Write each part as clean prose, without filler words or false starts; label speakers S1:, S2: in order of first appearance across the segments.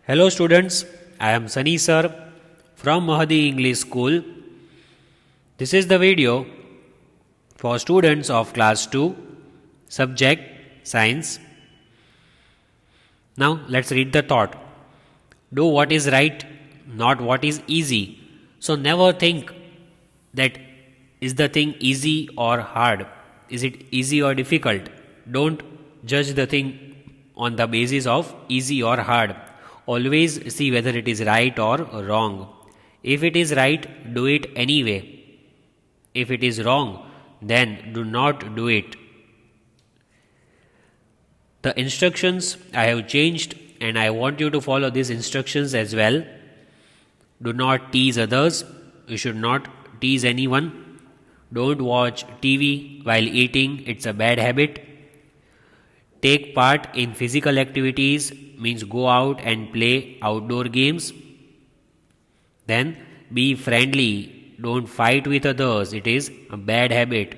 S1: Hello students, I am Sunny sir from Mahadi English School. This is the video for students of class 2, subject science. Now let's read the thought. Do what is right, not what is easy. So never think that is the thing easy or hard. Is it easy or difficult? Don't judge the thing on the basis of easy or hard. Always see whether it is right or wrong. If it is right, do it anyway. If it is wrong, then do not do it. The instructions I have changed and I want you to follow these instructions as well. Do not tease others. You should not tease anyone. Don't watch TV while eating. It's a bad habit. Take part in physical activities means go out and play outdoor games. Then be friendly. Don't fight with others. It is a bad habit.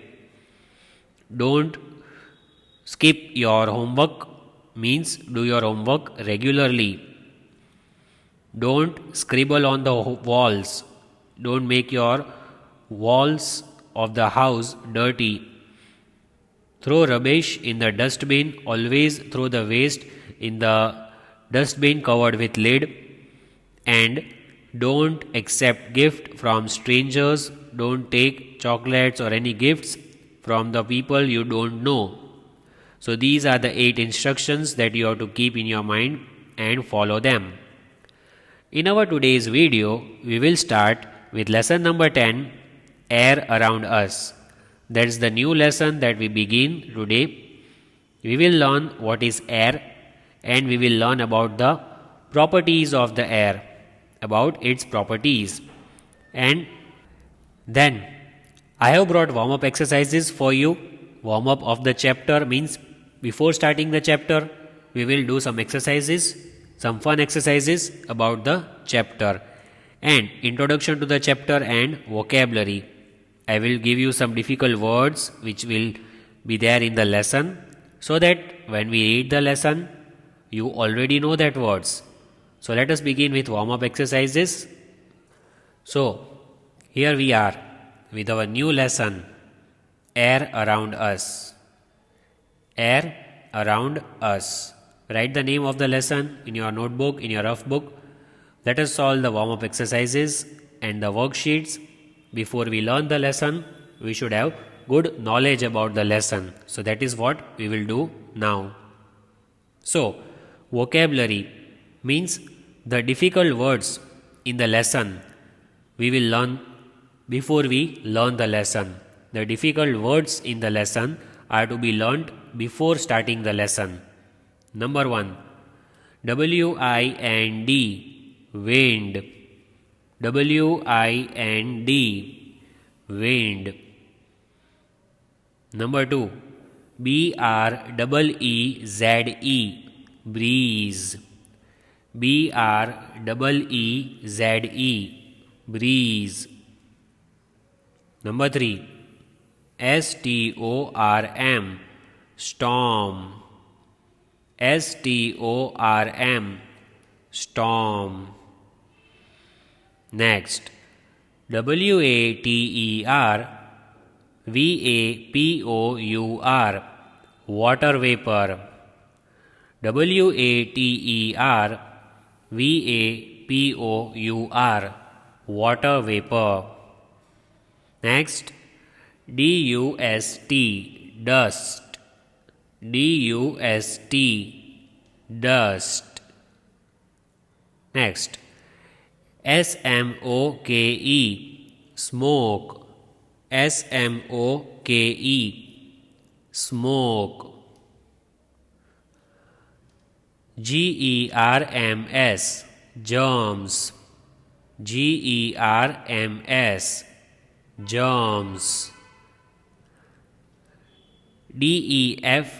S1: Don't skip your homework means do your homework regularly. Don't scribble on the walls. Don't make your walls of the house dirty. Throw rubbish in the dustbin. Always throw the waste in the dustbin covered with lid. And don't accept gift from strangers. Don't take chocolates or any gifts from the people you don't know. So these are the 8 instructions that you have to keep in your mind and follow them. In our today's video, we will start with lesson number 10, Air Around Us. That's the new lesson that we begin today. We will learn what is air and we will learn about the properties of the air, about its properties. And then I have brought warm-up exercises for you. Warm-up of the chapter means before starting the chapter, we will do some exercises, some fun exercises about the chapter and introduction to the chapter and vocabulary. I will give you some difficult words which will be there in the lesson so that when we read the lesson, you already know that words. So let us begin with warm-up exercises. So here we are with our new lesson, Air Around Us. Air Around Us. Write the name of the lesson in your notebook, in your rough book. Let us solve the warm-up exercises and the worksheets. Before we learn the lesson, we should have good knowledge about the lesson. So that is what we will do now. So, vocabulary means the difficult words in the lesson we will learn before we learn the lesson. The difficult words in the lesson are to be learnt before starting the lesson. Number 1. W-I-N-D, wind. W-I-N-D, wind. Number 2. B-R-E-E-Z-E, breeze. B-R-E-E-Z-E, breeze. Number 3. S-T-O-R-M, storm. S-T-O-R-M, storm. Next, W-A-T-E-R, V-A-P-O-U-R, water vapor. W-A-T-E-R, V-A-P-O-U-R, water vapor. Next, D-U-S-T, dust. D-U-S-T, dust. Next, S-M-O-K-E, smoke. S-M-O-K-E, smoke. G-E-R-M-S, germs. G-E-R-M-S, germs. D-E-F-L-A-T-E,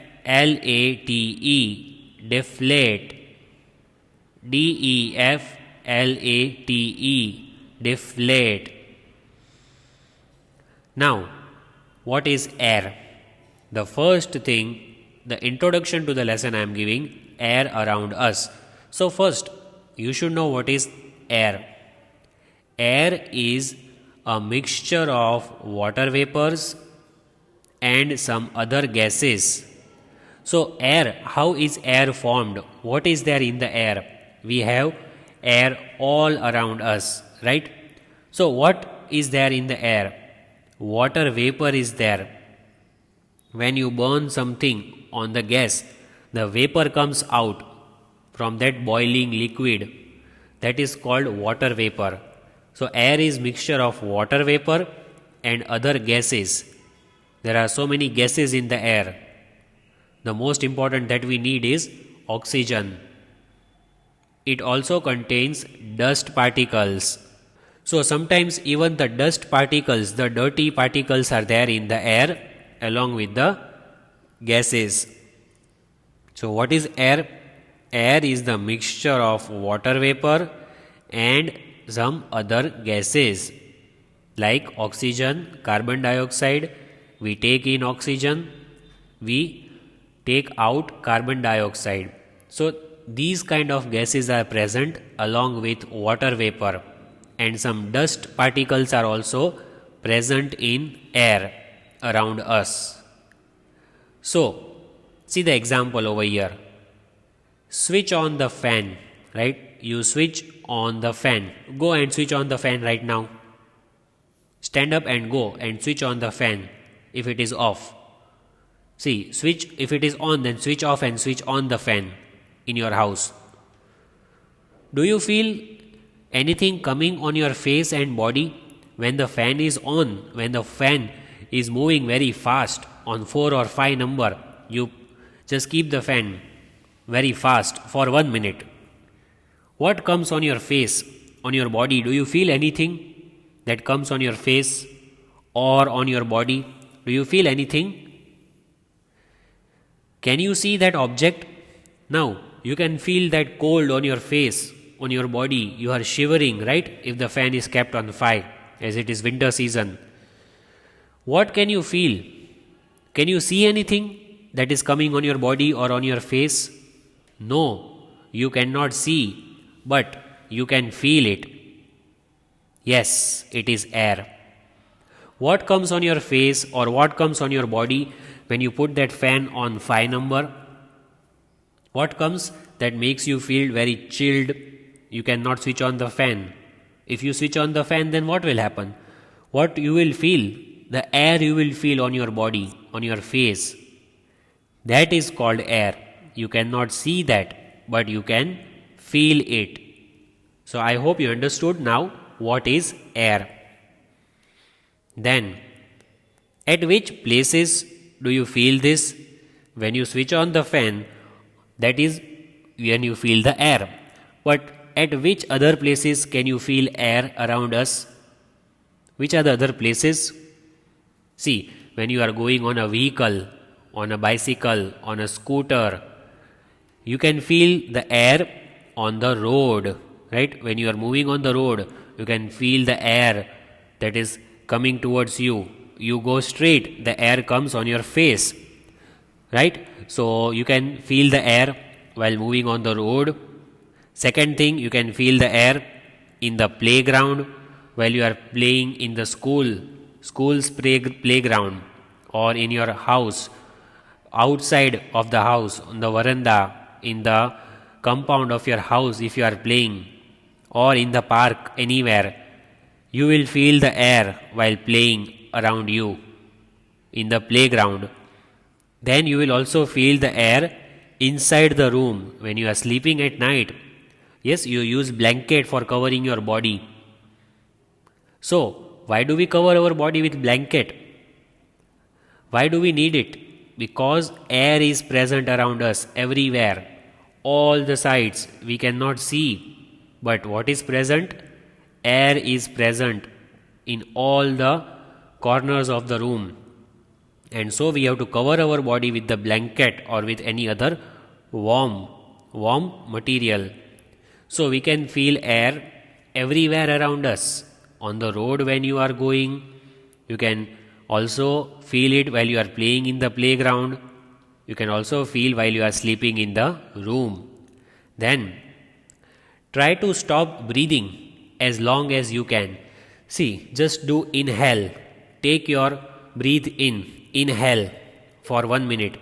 S1: deflate. D-E-F-L-A-T-E, deflate. Now, what is air? The first thing, the introduction to the lesson I am giving, air around us. So first, you should know what is air. Air is a mixture of water vapors and some other gases. So, air, how is air formed? What is there in the air? We have air all around us, right? So, what is there in the air? Water vapor is there. When you burn something on the gas, the vapor comes out from that boiling liquid. That is called water vapor. So, air is mixture of water vapor and other gases. There are so many gases in the air. The most important that we need is oxygen. It also contains dust particles. So sometimes even the dust particles, the dirty particles are there in the air along with the gases. So what is air? Air is the mixture of water vapor and some other gases like oxygen, carbon dioxide. We take in oxygen, we take out carbon dioxide. So these kind of gases are present along with water vapor, and some dust particles are also present in air around us. So see the example over here. Switch on the fan, right? You switch on the fan. Go and switch on the fan right now. Stand up and go and switch on the fan if it is off. See, switch, if it is on, then switch off and switch on the fan in your house. Do you feel anything coming on your face and body when the fan is on? When the fan is moving very fast on 4 or 5 number, you just keep the fan very fast for 1 minute. What comes on your face, on your body? Do you feel anything that comes on your face or on your body? Do you feel anything? Can you see that object? Now, you can feel that cold on your face, on your body. You are shivering, right? If the fan is kept on 5, as it is winter season. What can you feel? Can you see anything that is coming on your body or on your face? No, you cannot see, but you can feel it. Yes, it is air. What comes on your face or what comes on your body when you put that fan on 5 number? What comes that makes you feel very chilled? You cannot switch on the fan. If you switch on the fan, then what will happen? What you will feel? The air you will feel on your body, on your face. That is called air. You cannot see that, but you can feel it. So I hope you understood now what is air. Then, at which places do you feel this? When you switch on the fan, that is when you feel the air. But at which other places can you feel air around us? Which are the other places? See, when you are going on a vehicle, on a bicycle, on a scooter, you can feel the air on the road, right? When you are moving on the road, you can feel the air that is coming towards you. You go straight, the air comes on your face, right? So you can feel the air while moving on the road. Second thing, you can feel the air in the playground while you are playing in the school's playground, or in your house, outside of the house, on the veranda, in the compound of your house if you are playing, or in the park, anywhere. You will feel the air while playing around you in the playground. Then you will also feel the air inside the room when you are sleeping at night. Yes, you use blanket for covering your body. So, why do we cover our body with blanket? Why do we need it? Because air is present around us everywhere. All the sides we cannot see. But what is present? Air is present in all the corners of the room. And so we have to cover our body with the blanket or with any other warm material. So we can feel air everywhere around us. On the road when you are going, you can also feel it while you are playing in the playground. You can also feel while you are sleeping in the room. Then, Try to stop breathing as long as you can. See, just do inhale. Take your breathe in. Inhale for 1 minute.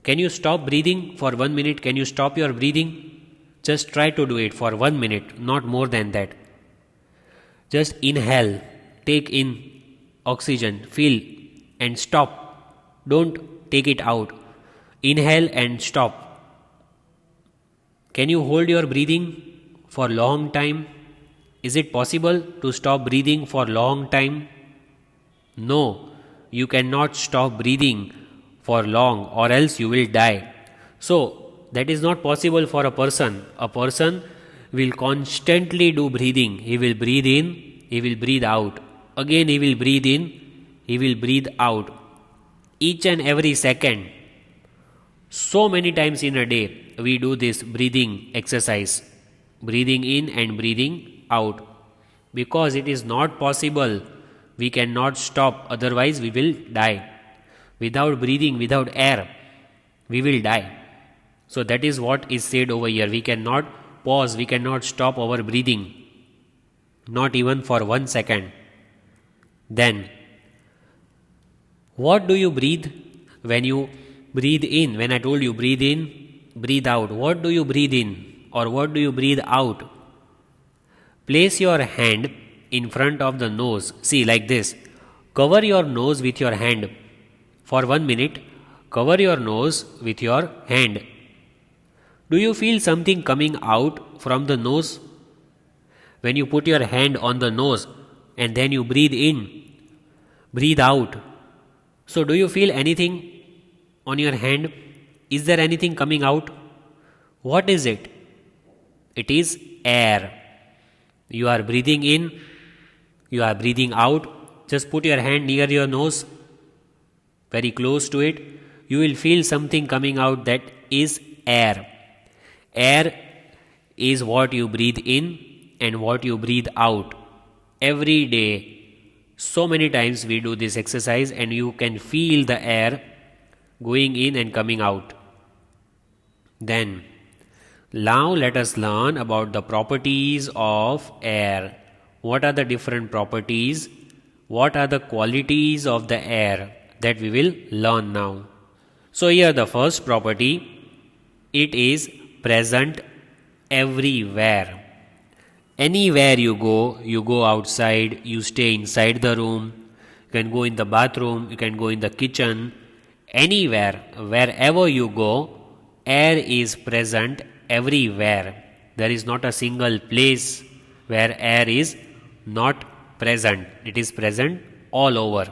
S1: Can you stop breathing for 1 minute? Can you stop your breathing? Just try to do it for 1 minute, not more than that. Just inhale, take in oxygen, feel and stop. Don't take it out. Inhale and stop. Can you hold your breathing for long time? Is it possible to stop breathing for long time? No, you cannot stop breathing for long or else you will die. So, that is not possible for a person. A person will constantly do breathing. He will breathe in, he will breathe out. Again he will breathe in, he will breathe out. Each and every second. So many times in a day we do this breathing exercise. Breathing in and breathing out. Because it is not possible. We cannot stop, otherwise we will die. Without breathing, without air, we will die. So that is what is said over here. We cannot pause, we cannot stop our breathing. Not even for 1 second. Then, what do you breathe when you breathe in? When I told you breathe in, breathe out. What do you breathe in or what do you breathe out? Place your hand in front of the nose. See, like this. Cover your nose with your hand. For 1 minute, cover your nose with your hand. Do you feel something coming out from the nose? When you put your hand on the nose and then you breathe in, breathe out. So do you feel anything on your hand? Is there anything coming out? What is it? It is air. You are breathing in, you are breathing out. Just put your hand near your nose, very close to it. You will feel something coming out, that is air. Air is what you breathe in and what you breathe out. Every day, so many times we do this exercise and you can feel the air going in and coming out. Then, now let us learn about the properties of air. What are the different properties? What are the qualities of the air that we will learn now? So here the first property, it is present everywhere. Anywhere you go outside, you stay inside the room, you can go in the bathroom, you can go in the kitchen, anywhere, wherever you go, air is present everywhere. There is not a single place where air is not present. It is present all over.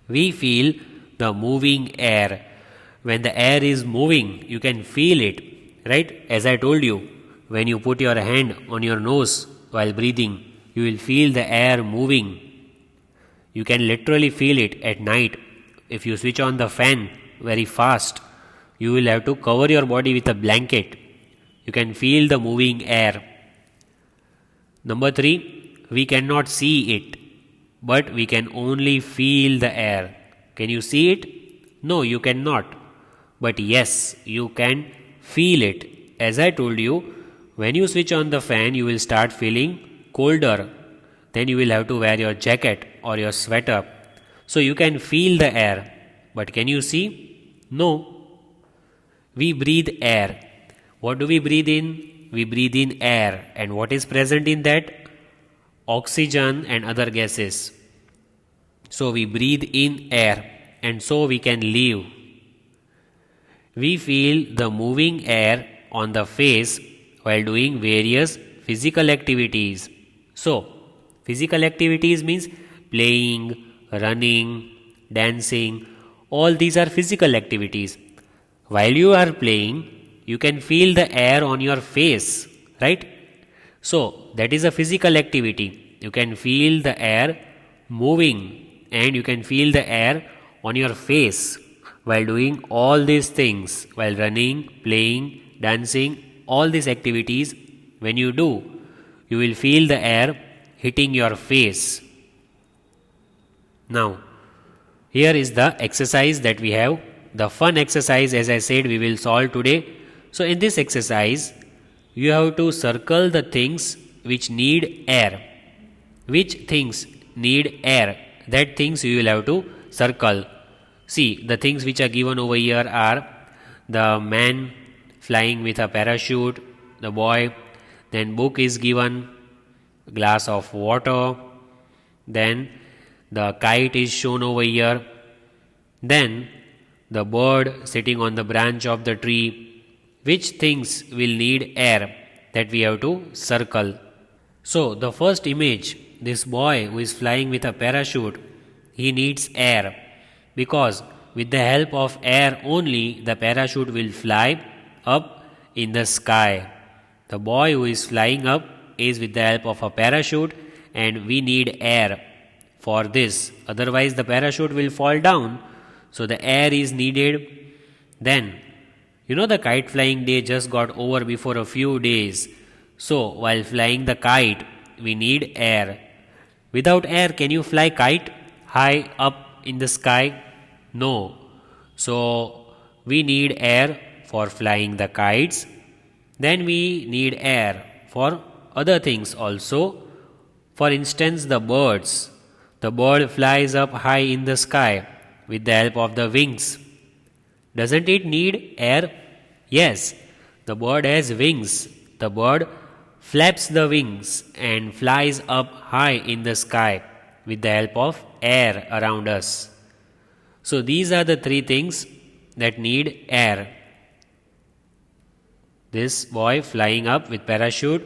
S1: We feel the moving air. When the air is moving, you can feel it, right? As I told you, when you put your hand on your nose while breathing, you will feel the air moving. You can literally feel it at night. If you switch on the fan very fast, you will have to cover your body with a blanket. You can feel the moving air. Number 3, we cannot see it, but we can only feel the air. Can you see it? No, you cannot. But yes, you can feel it. As I told you, when you switch on the fan, you will start feeling colder. Then you will have to wear your jacket or your sweater. So you can feel the air. But can you see? No. We breathe air. What do we breathe in? We breathe in air. And what is present in that? Oxygen and other gases. So we breathe in air. And so we can live. We feel the moving air on the face while doing various physical activities. So, physical activities means playing, running, dancing. All these are physical activities. While you are playing, you can feel the air on your face, right? So, that is a physical activity. You can feel the air moving and you can feel the air on your face while doing all these things, while running, playing, dancing, all these activities. When you do, you will feel the air hitting your face. Now, here is the exercise that we have. The fun exercise, as I said, we will solve today. So in this exercise, you have to circle the things which need air. Which things need air? That things you will have to circle. See, the things which are given over here are the man flying with a parachute, the boy, then book is given, glass of water, then the kite is shown over here, then the bird sitting on the branch of the tree. Which things will need air? That we have to circle. So the first image, this boy who is flying with a parachute, he needs air, because with the help of air only the parachute will fly up in the sky. The boy who is flying up is with the help of a parachute, and we need air for this, otherwise the parachute will fall down. So the air is needed. Then, the kite flying day just got over before a few days. So while flying the kite, we need air. Without air, can you fly kite high up in the sky? No. So we need air for flying the kites. Then we need air for other things also. For instance, the birds. The bird flies up high in the sky with the help of the wings. Doesn't it need air? Yes, the bird has wings. The bird flaps the wings and flies up high in the sky with the help of air around us. So these are the three things that need air. This boy flying up with parachute,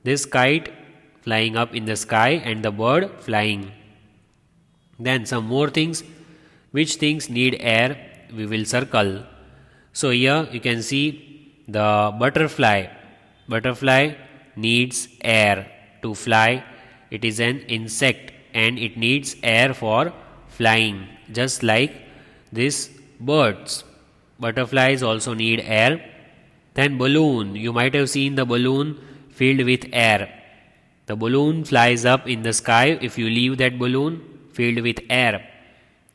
S1: this kite flying up in the sky, and the bird flying. Then some more things. Which things need air? We will circle. So here you can see the butterfly. Butterfly needs air to fly. It is an insect and it needs air for flying, just like these birds. Butterflies also need air. Then balloon. You might have seen the balloon filled with air. The balloon flies up in the sky if you leave that balloon filled with air.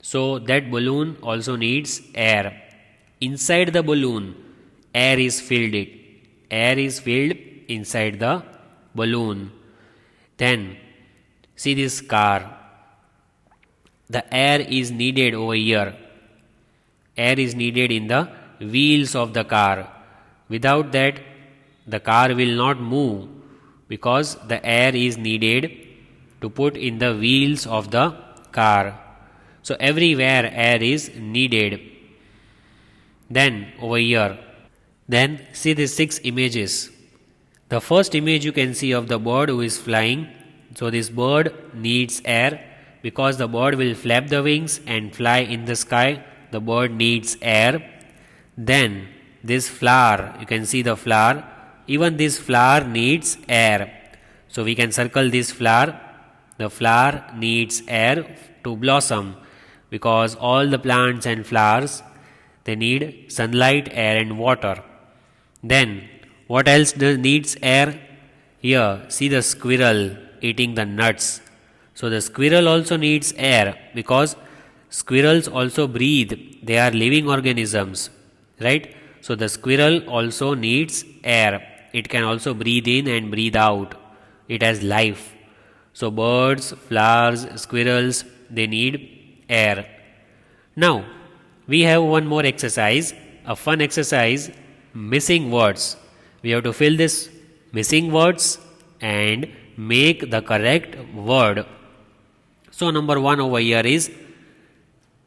S1: So that balloon also needs air. Inside the balloon, air is filled. Air is filled inside the balloon. Then see this car. The air is needed over here. Air is needed in the wheels of the car. Without that, the car will not move, because the air is needed to put in the wheels of the car. So everywhere air is needed. Then over here, then see these 6 images. The first image you can see of the bird who is flying. So this bird needs air, because the bird will flap the wings and fly in the sky. The bird needs air. Then this flower, you can see the flower. Even this flower needs air. So we can circle this flower. The flower needs air to blossom, because all the plants and flowers, they need sunlight, air and water. Then what else needs air? Here, see the squirrel eating the nuts. So the squirrel also needs air, because squirrels also breathe. They are living organisms, right? So the squirrel also needs air. It can also breathe in and breathe out. It has life. So birds, flowers, squirrels, they need air. Now, we have one more exercise, a fun exercise, missing words. We have to fill this missing words and make the correct word. So number 1 over here is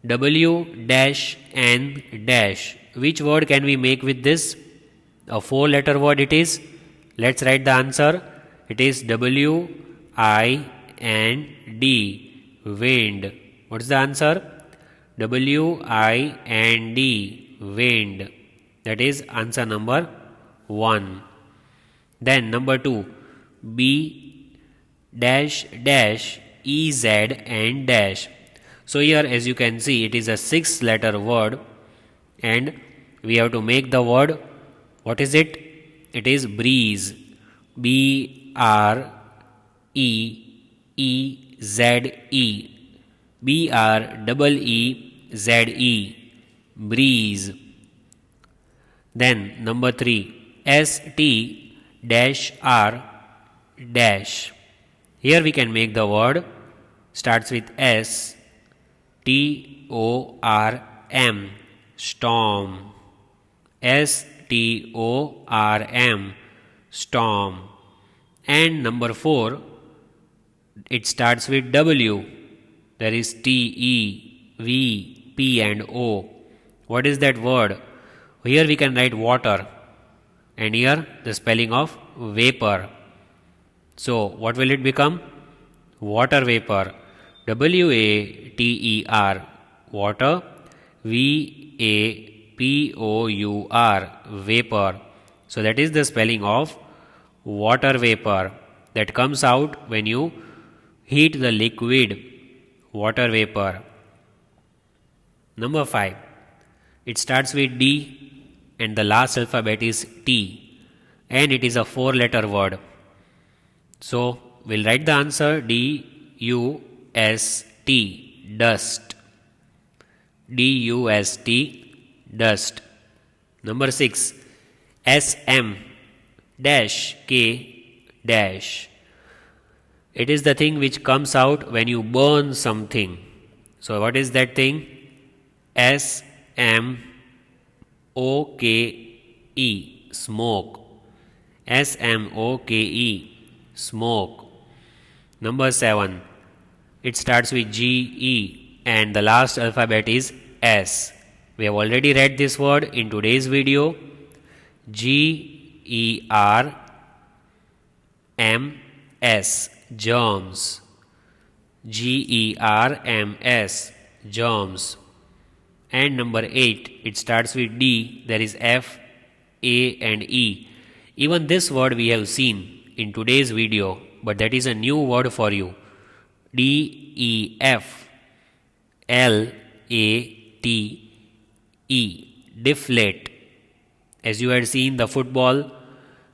S1: W dash N dash. Which word can we make with this? A 4-letter word it is. Let's write the answer. It is W-I-N-D. Wind. What's the answer? W-I-N-D. Wind. That is answer number 1. Then number 2. B dash dash E-Z and dash. So here as you can see, it is a 6-letter word and we have to make the word. What is it? It is breeze. B-R-E-E-Z-E. B-R-E-E-Z-E. Breeze. Then number 3. S-T dash R dash. Here we can make the word starts with S T O R M, storm. S T O R M, storm. And number 4, it starts with W. There is T E V P and O. What is that word? Here we can write water, and here the spelling of vapor. So what will it become? Water vapor. WATER, water. VAPOUR, vapor. So that is the spelling of water vapor that comes out when you heat the liquid, water vapor. Number 5, it starts with D and the last alphabet is T, and it is a 4-letter word. So we'll write the answer DUST, dust. DUST, dust. Number 6, SM dash K dash. It is the thing which comes out when you burn something. So what is that thing? SMOKE, smoke. SMOKE, smoke. Number 7, it starts with GE and the last alphabet is S. We have already read this word in today's video. GERMS, germs. GERMS, germs. And number 8, it starts with D. There is F, A and E. Even this word we have seen in today's video, but that is a new word for you. DEF, LATE, deflate. As you had seen the football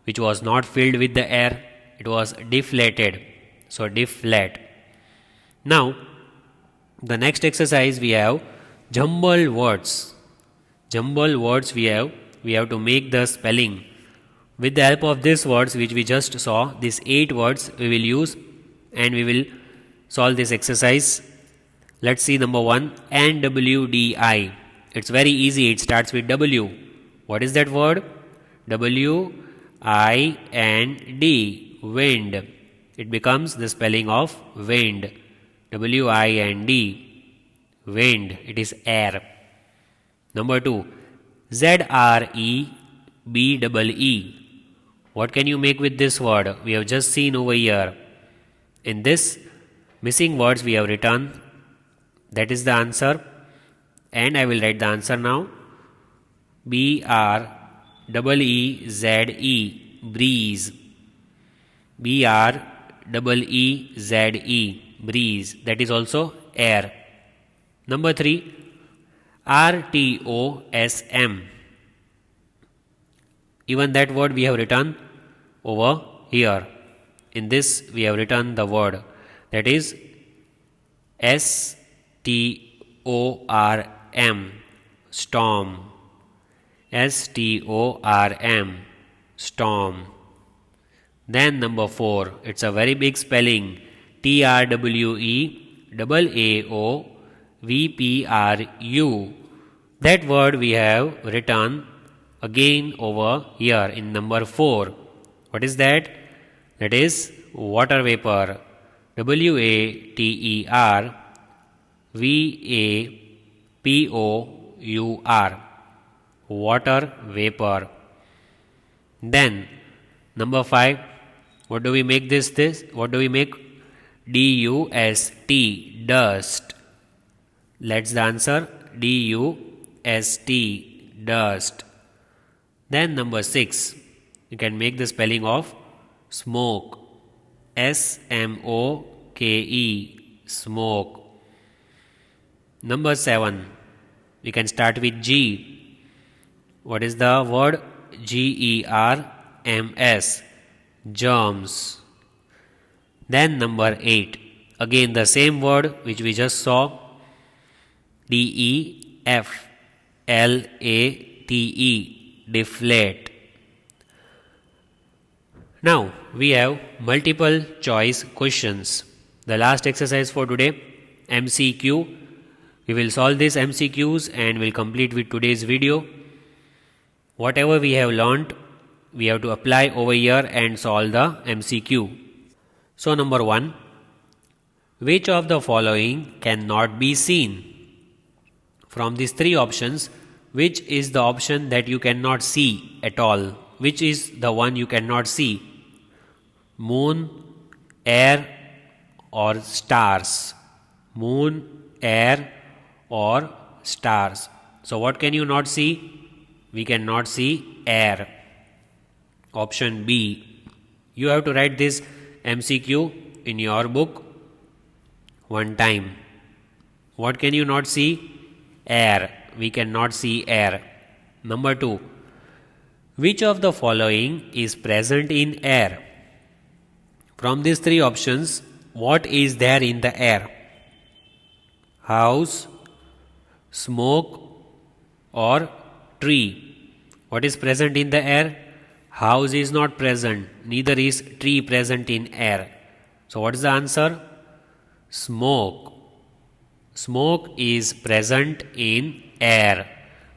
S1: which was not filled with the air, it was deflated. So deflate. Now the next exercise we have jumbled words. Jumbled words we have to make the spelling. With the help of these words which we just saw, these 8 words we will use and we will solve this exercise. Let's see number 1, NWDI. It's very easy. It starts with W. What is that word? WIND, wind. It becomes the spelling of wind. WIND, wind. It is air. Number 2, ZREBEE. What can you make with this word? We have just seen over here. In this missing words we have written. That is the answer. And I will write the answer now. BREEZE, breeze. BREEZE, breeze. That is also air. Number 3, RTOSM. Even that word we have written over here. In this we have written the word. That is STORM, storm. STORM, storm. Then number 4, it's a very big spelling. TRWEAAOVPRU. That word we have written again over here in number 4. What is that? That is water vapor. WATERVAPOUR, water vapor. Then number 5, what do we make this? What do we make? DUST, dust. Let's the answer. DUST, dust. Then number 6, you can make the spelling of smoke. SMOKE, smoke. Number 7, we can start with G. What is the word? GERMS, germs. Then number 8, again the same word which we just saw. DEFLATE, deflate. Now we have multiple choice questions. The last exercise for today, MCQ. We will solve these MCQs and will complete with today's video. Whatever we have learnt, we have to apply over here and solve the MCQ. So number 1, which of the following cannot be seen? From these three options, which is the option that you cannot see at all? Which is the one you cannot see? Moon, air or stars? Moon, air or stars. So what can you not see? We cannot see air. Option B. You have to write this MCQ in your book one time. What can you not see? Air. We cannot see air. Number 2. Which of the following is present in air? From these three options, what is there in the air? House, smoke or tree? What is present in the air? House is not present, neither is tree present in air. So what is the answer? Smoke. Smoke is present in air.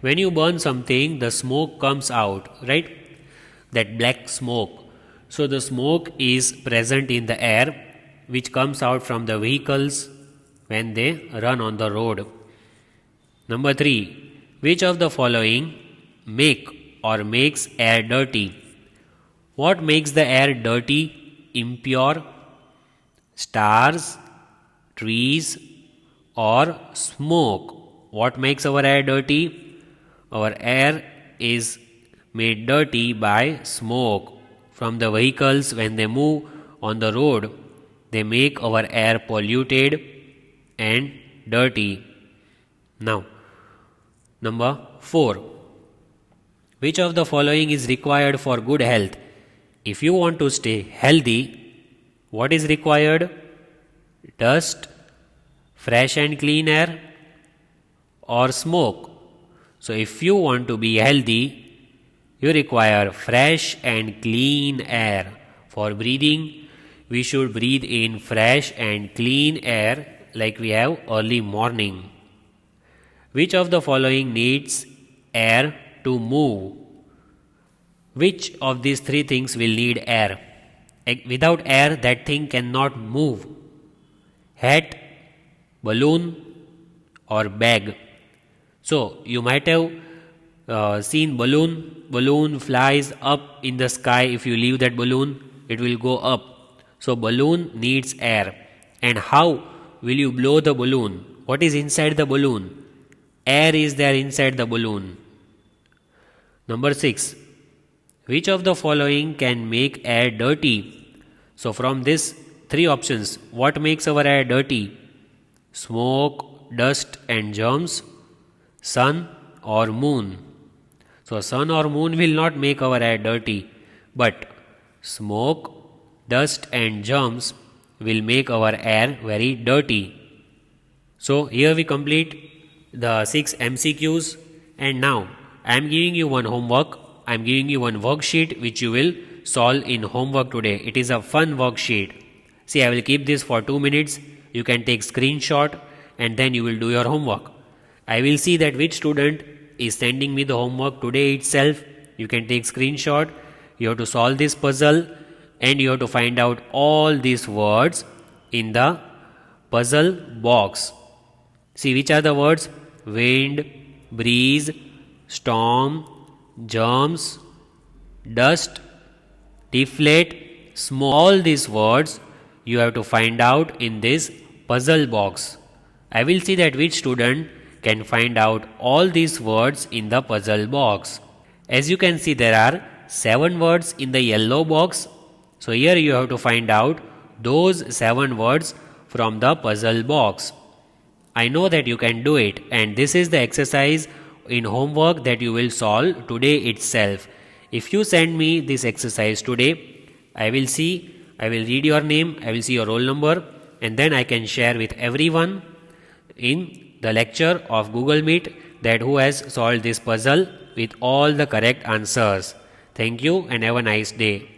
S1: When you burn something, the smoke comes out, right? That black smoke. So the smoke is present in the air, which comes out from the vehicles when they run on the road. Number 3. Which of the following make or makes air dirty? What makes the air dirty, impure? Stars, trees or smoke? What makes our air dirty? Our air is made dirty by smoke. From the vehicles when they move on the road, they make our air polluted and dirty. Now, number 4. Which of the following is required for good health? If you want to stay healthy, what is required? Dust, fresh and clean air or smoke? So if you want to be healthy, you require fresh and clean air. For breathing, we should breathe in fresh and clean air like we have early morning. Which of the following needs air to move? Which of these three things will need air? Without air, that thing cannot move. Hat, balloon or bag. So you might have seen balloon. Balloon flies up in the sky. If you leave that balloon, it will go up. So balloon needs air. And how will you blow the balloon? What is inside the balloon? Air is there inside the balloon. Number 6. Which of the following can make air dirty? So from these three options, what makes our air dirty? Smoke, dust and germs, sun or moon? So sun or moon will not make our air dirty, but smoke, dust and germs will make our air very dirty. So here we complete the 6 MCQs, and now I am giving you one homework. I am giving you one worksheet which you will solve in homework today. It is a fun worksheet. See, I will keep this for 2 minutes. You can take screenshot and then you will do your homework. I will see that which student is sending me the homework today itself. You can take screenshot. You have to solve this puzzle and you have to find out all these words in the puzzle box. See, which are the words? Wind, breeze, storm, germs, dust, deflate, smoke. All these words you have to find out in this puzzle box. I will see that which student can find out all these words in the puzzle box. As you can see, there are 7 words in the yellow box. So here you have to find out those 7 words from the puzzle box. I know that you can do it, and this is the exercise in homework that you will solve today itself. If you send me this exercise today, I will read your name, I will see your roll number, and then I can share with everyone in the lecture of Google Meet that who has solved this puzzle with all the correct answers. Thank you and have a nice day.